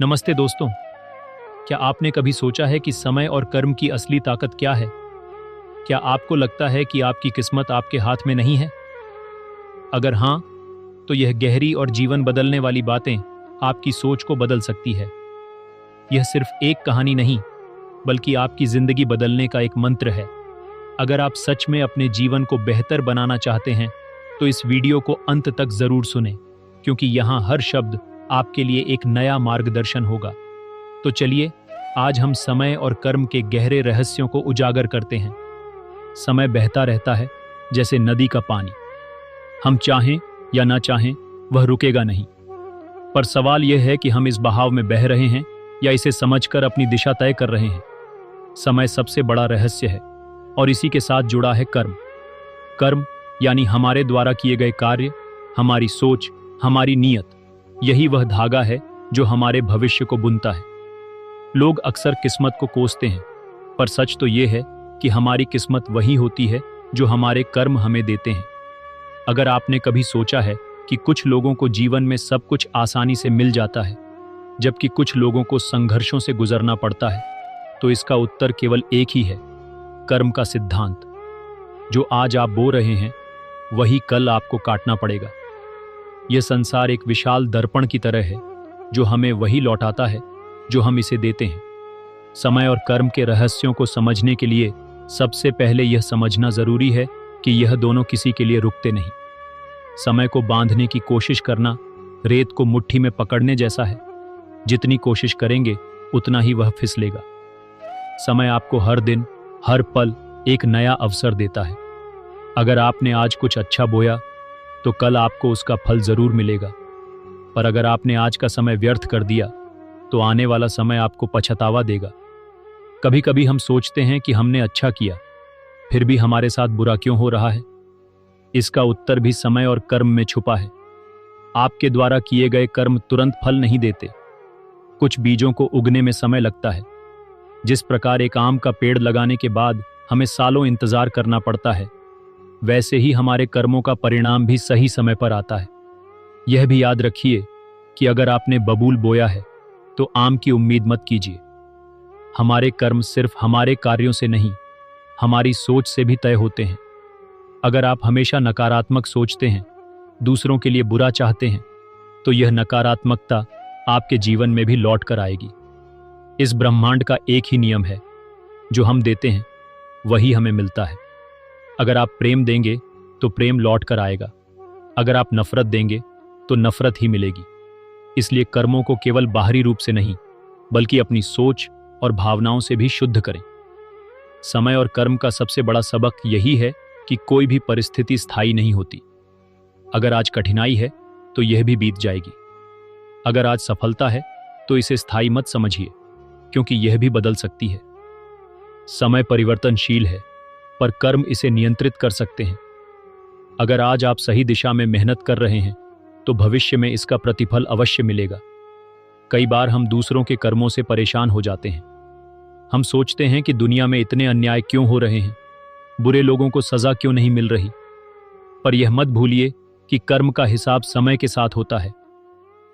नमस्ते दोस्तों। क्या आपने कभी सोचा है कि समय और कर्म की असली ताकत क्या है? क्या आपको लगता है कि आपकी किस्मत आपके हाथ में नहीं है? अगर हाँ, तो यह गहरी और जीवन बदलने वाली बातें आपकी सोच को बदल सकती है। यह सिर्फ एक कहानी नहीं, बल्कि आपकी जिंदगी बदलने का एक मंत्र है। अगर आप सच में अपने जीवन को बेहतर बनाना चाहते हैं, तो इस वीडियो को अंत तक जरूर सुनें, क्योंकि यहाँ हर शब्द आपके लिए एक नया मार्गदर्शन होगा। तो चलिए, आज हम समय और कर्म के गहरे रहस्यों को उजागर करते हैं। समय बहता रहता है जैसे नदी का पानी। हम चाहें या ना चाहें, वह रुकेगा नहीं। पर सवाल यह है कि हम इस बहाव में बह रहे हैं या इसे समझकर अपनी दिशा तय कर रहे हैं। समय सबसे बड़ा रहस्य है और इसी के साथ जुड़ा है कर्म। कर्म यानी हमारे द्वारा किए गए कार्य, हमारी सोच, हमारी नीयत। यही वह धागा है जो हमारे भविष्य को बुनता है। लोग अक्सर किस्मत को कोसते हैं, पर सच तो यह है कि हमारी किस्मत वही होती है जो हमारे कर्म हमें देते हैं। अगर आपने कभी सोचा है कि कुछ लोगों को जीवन में सब कुछ आसानी से मिल जाता है, जबकि कुछ लोगों को संघर्षों से गुजरना पड़ता है, तो इसका उत्तर केवल एक ही है, कर्म का सिद्धांत। जो आज आप बो रहे हैं, वही कल आपको काटना पड़ेगा। यह संसार एक विशाल दर्पण की तरह है, जो हमें वही लौटाता है जो हम इसे देते हैं। समय और कर्म के रहस्यों को समझने के लिए सबसे पहले यह समझना जरूरी है कि यह दोनों किसी के लिए रुकते नहीं। समय को बांधने की कोशिश करना रेत को मुट्ठी में पकड़ने जैसा है। जितनी कोशिश करेंगे, उतना ही वह फिसलेगा। समय आपको हर दिन, हर पल एक नया अवसर देता है। अगर आपने आज कुछ अच्छा बोया, तो कल आपको उसका फल जरूर मिलेगा। पर अगर आपने आज का समय व्यर्थ कर दिया, तो आने वाला समय आपको पछतावा देगा। कभी कभी हम सोचते हैं कि हमने अच्छा किया, फिर भी हमारे साथ बुरा क्यों हो रहा है? इसका उत्तर भी समय और कर्म में छुपा है। आपके द्वारा किए गए कर्म तुरंत फल नहीं देते। कुछ बीजों को उगने में समय लगता है। जिस प्रकार एक आम का पेड़ लगाने के बाद हमें सालों इंतजार करना पड़ता है, वैसे ही हमारे कर्मों का परिणाम भी सही समय पर आता है। यह भी याद रखिए कि अगर आपने बबूल बोया है, तो आम की उम्मीद मत कीजिए। हमारे कर्म सिर्फ हमारे कार्यों से नहीं, हमारी सोच से भी तय होते हैं। अगर आप हमेशा नकारात्मक सोचते हैं, दूसरों के लिए बुरा चाहते हैं, तो यह नकारात्मकता आपके जीवन में भी लौट कर आएगी। इस ब्रह्मांड का एक ही नियम है, जो हम देते हैं वही हमें मिलता है। अगर आप प्रेम देंगे, तो प्रेम लौट कर आएगा। अगर आप नफरत देंगे, तो नफरत ही मिलेगी। इसलिए कर्मों को केवल बाहरी रूप से नहीं, बल्कि अपनी सोच और भावनाओं से भी शुद्ध करें। समय और कर्म का सबसे बड़ा सबक यही है कि कोई भी परिस्थिति स्थायी नहीं होती। अगर आज कठिनाई है, तो यह भी बीत जाएगी। अगर आज सफलता है, तो इसे स्थायी मत समझिए, क्योंकि यह भी बदल सकती है। समय परिवर्तनशील है, पर कर्म इसे नियंत्रित कर सकते हैं। अगर आज आप सही दिशा में मेहनत कर रहे हैं, तो भविष्य में इसका प्रतिफल अवश्य मिलेगा। कई बार हम दूसरों के कर्मों से परेशान हो जाते हैं। हम सोचते हैं कि दुनिया में इतने अन्याय क्यों हो रहे हैं, बुरे लोगों को सजा क्यों नहीं मिल रही। पर यह मत भूलिए कि कर्म का हिसाब समय के साथ होता है।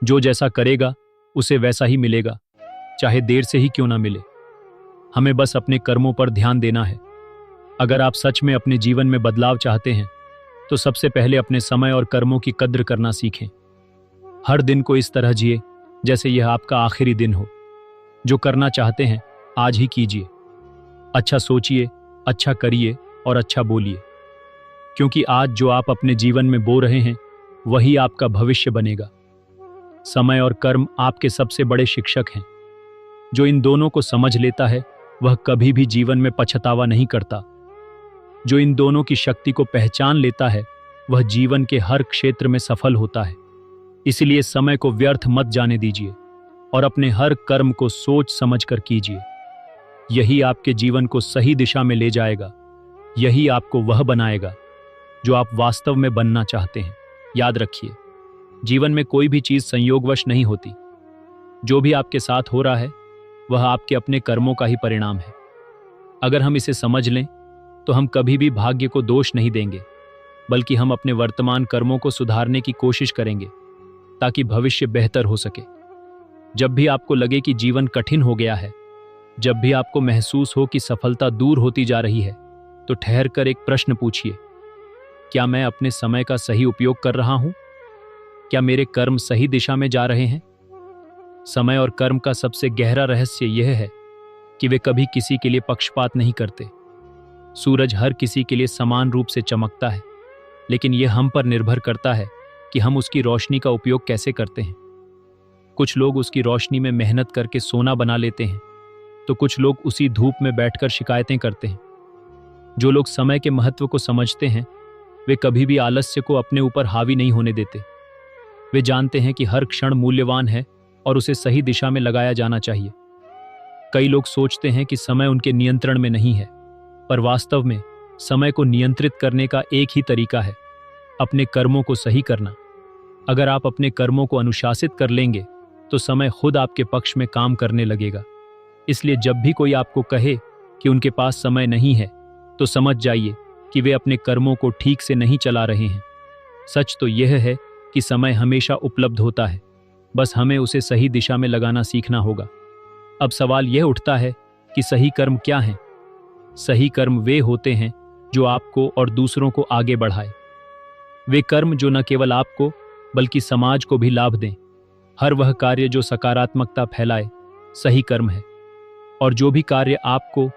जो जैसा करेगा, उसे वैसा ही मिलेगा, चाहे देर से ही क्यों ना मिले। हमें बस अपने कर्मों पर ध्यान देना है। अगर आप सच में अपने जीवन में बदलाव चाहते हैं, तो सबसे पहले अपने समय और कर्मों की कद्र करना सीखें। हर दिन को इस तरह जिए जैसे यह आपका आखिरी दिन हो। जो करना चाहते हैं, आज ही कीजिए। अच्छा सोचिए, अच्छा करिए और अच्छा बोलिए, क्योंकि आज जो आप अपने जीवन में बो रहे हैं, वही आपका भविष्य बनेगा। समय और कर्म आपके सबसे बड़े शिक्षक हैं। जो इन दोनों को समझ लेता है, वह कभी भी जीवन में पछतावा नहीं करता। जो इन दोनों की शक्ति को पहचान लेता है, वह जीवन के हर क्षेत्र में सफल होता है। इसलिए समय को व्यर्थ मत जाने दीजिए और अपने हर कर्म को सोच समझकर कीजिए। यही आपके जीवन को सही दिशा में ले जाएगा। यही आपको वह बनाएगा जो आप वास्तव में बनना चाहते हैं। याद रखिए, जीवन में कोई भी चीज संयोगवश नहीं होती। जो भी आपके साथ हो रहा है, वह आपके अपने कर्मों का ही परिणाम है। अगर हम इसे समझ लें, तो हम कभी भी भाग्य को दोष नहीं देंगे, बल्कि हम अपने वर्तमान कर्मों को सुधारने की कोशिश करेंगे, ताकि भविष्य बेहतर हो सके। जब भी आपको लगे कि जीवन कठिन हो गया है, जब भी आपको महसूस हो कि सफलता दूर होती जा रही है, तो ठहर कर एक प्रश्न पूछिए, क्या मैं अपने समय का सही उपयोग कर रहा हूं? क्या मेरे कर्म सही दिशा में जा रहे हैं? समय और कर्म का सबसे गहरा रहस्य यह है कि वे कभी किसी के लिए पक्षपात नहीं करते। सूरज हर किसी के लिए समान रूप से चमकता है, लेकिन यह हम पर निर्भर करता है कि हम उसकी रोशनी का उपयोग कैसे करते हैं। कुछ लोग उसकी रोशनी में मेहनत करके सोना बना लेते हैं, तो कुछ लोग उसी धूप में बैठकर शिकायतें करते हैं। जो लोग समय के महत्व को समझते हैं, वे कभी भी आलस्य को अपने ऊपर हावी नहीं होने देते। वे जानते हैं कि हर क्षण मूल्यवान है और उसे सही दिशा में लगाया जाना चाहिए। कई लोग सोचते हैं कि समय उनके नियंत्रण में नहीं है, पर वास्तव में समय को नियंत्रित करने का एक ही तरीका है, अपने कर्मों को सही करना। अगर आप अपने कर्मों को अनुशासित कर लेंगे, तो समय खुद आपके पक्ष में काम करने लगेगा। इसलिए जब भी कोई आपको कहे कि उनके पास समय नहीं है, तो समझ जाइए कि वे अपने कर्मों को ठीक से नहीं चला रहे हैं। सच तो यह है कि समय हमेशा उपलब्ध होता है, बस हमें उसे सही दिशा में लगाना सीखना होगा। अब सवाल यह उठता है कि सही कर्म क्या हैं? सही कर्म वे होते हैं जो आपको और दूसरों को आगे बढ़ाए। वे कर्म जो न केवल आपको बल्कि समाज को भी लाभ दें। हर वह कार्य जो सकारात्मकता फैलाए सही कर्म है, और जो भी कार्य आपको,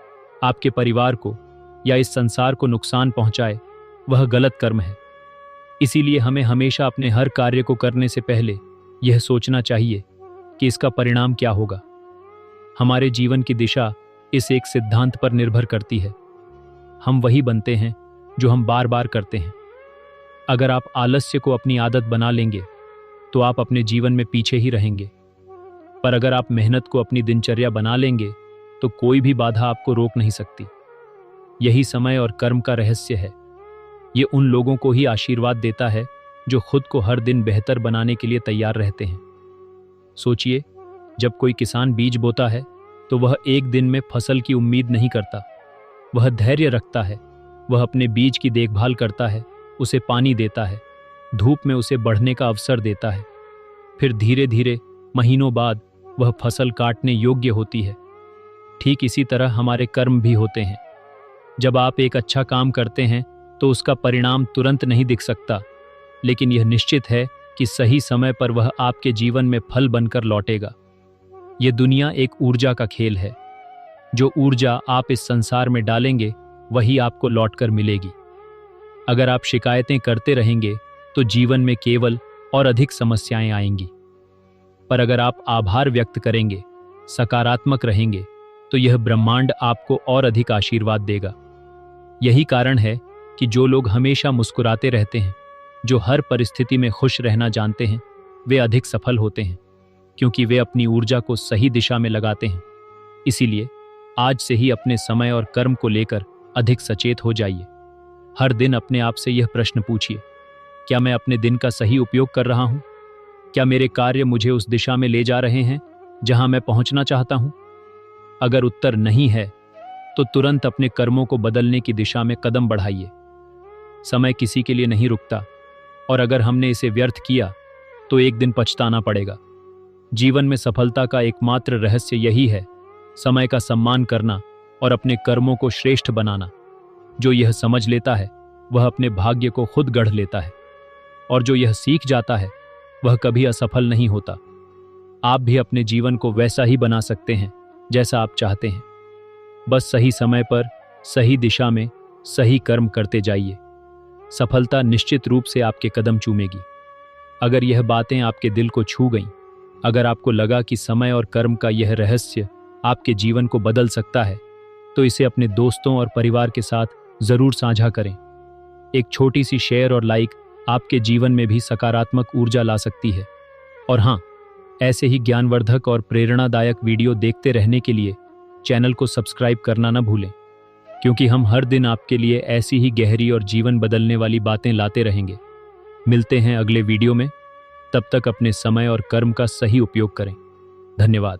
आपके परिवार को या इस संसार को नुकसान पहुंचाए, वह गलत कर्म है। इसीलिए हमें हमेशा अपने हर कार्य को करने से पहले यह सोचना चाहिए कि इसका परिणाम क्या होगा। हमारे जीवन की दिशा इस एक सिद्धांत पर निर्भर करती है, हम वही बनते हैं जो हम बार बार करते हैं। अगर आप आलस्य को अपनी आदत बना लेंगे, तो आप अपने जीवन में पीछे ही रहेंगे। पर अगर आप मेहनत को अपनी दिनचर्या बना लेंगे, तो कोई भी बाधा आपको रोक नहीं सकती। यही समय और कर्म का रहस्य है। ये उन लोगों को ही आशीर्वाद देता है जो खुद को हर दिन बेहतर बनाने के लिए तैयार रहते हैं। सोचिए, जब कोई किसान बीज बोता है, तो वह एक दिन में फसल की उम्मीद नहीं करता। वह धैर्य रखता है, वह अपने बीज की देखभाल करता है, उसे पानी देता है, धूप में उसे बढ़ने का अवसर देता है। फिर धीरे धीरे महीनों बाद वह फसल काटने योग्य होती है। ठीक इसी तरह हमारे कर्म भी होते हैं। जब आप एक अच्छा काम करते हैं, तो उसका परिणाम तुरंत नहीं दिख सकता, लेकिन यह निश्चित है कि सही समय पर वह आपके जीवन में फल बनकर लौटेगा। यह दुनिया एक ऊर्जा का खेल है। जो ऊर्जा आप इस संसार में डालेंगे, वही आपको लौटकर मिलेगी। अगर आप शिकायतें करते रहेंगे, तो जीवन में केवल और अधिक समस्याएं आएंगी। पर अगर आप आभार व्यक्त करेंगे, सकारात्मक रहेंगे, तो यह ब्रह्मांड आपको और अधिक आशीर्वाद देगा। यही कारण है कि जो लोग हमेशा मुस्कुराते रहते हैं, जो हर परिस्थिति में खुश रहना जानते हैं, वे अधिक सफल होते हैं, क्योंकि वे अपनी ऊर्जा को सही दिशा में लगाते हैं। इसीलिए आज से ही अपने समय और कर्म को लेकर अधिक सचेत हो जाइए। हर दिन अपने आप से यह प्रश्न पूछिए, क्या मैं अपने दिन का सही उपयोग कर रहा हूं? क्या मेरे कार्य मुझे उस दिशा में ले जा रहे हैं जहां मैं पहुंचना चाहता हूं? अगर उत्तर नहीं है, तो तुरंत अपने कर्मों को बदलने की दिशा में कदम बढ़ाइए। समय किसी के लिए नहीं रुकता, और अगर हमने इसे व्यर्थ किया, तो एक दिन पछताना पड़ेगा। जीवन में सफलता का एकमात्र रहस्य यही है, समय का सम्मान करना और अपने कर्मों को श्रेष्ठ बनाना। जो यह समझ लेता है, वह अपने भाग्य को खुद गढ़ लेता है, और जो यह सीख जाता है, वह कभी असफल नहीं होता। आप भी अपने जीवन को वैसा ही बना सकते हैं जैसा आप चाहते हैं। बस सही समय पर, सही दिशा में, सही कर्म करते जाइए। सफलता निश्चित रूप से आपके कदम चूमेगी। अगर यह बातें आपके दिल को छू गईं, अगर आपको लगा कि समय और कर्म का यह रहस्य आपके जीवन को बदल सकता है, तो इसे अपने दोस्तों और परिवार के साथ जरूर साझा करें। एक छोटी सी शेयर और लाइक आपके जीवन में भी सकारात्मक ऊर्जा ला सकती है। और हाँ, ऐसे ही ज्ञानवर्धक और प्रेरणादायक वीडियो देखते रहने के लिए चैनल को सब्सक्राइब करना न भूलें, क्योंकि हम हर दिन आपके लिए ऐसी ही गहरी और जीवन बदलने वाली बातें लाते रहेंगे। मिलते हैं अगले वीडियो में। तब तक अपने समय और कर्म का सही उपयोग करें। धन्यवाद।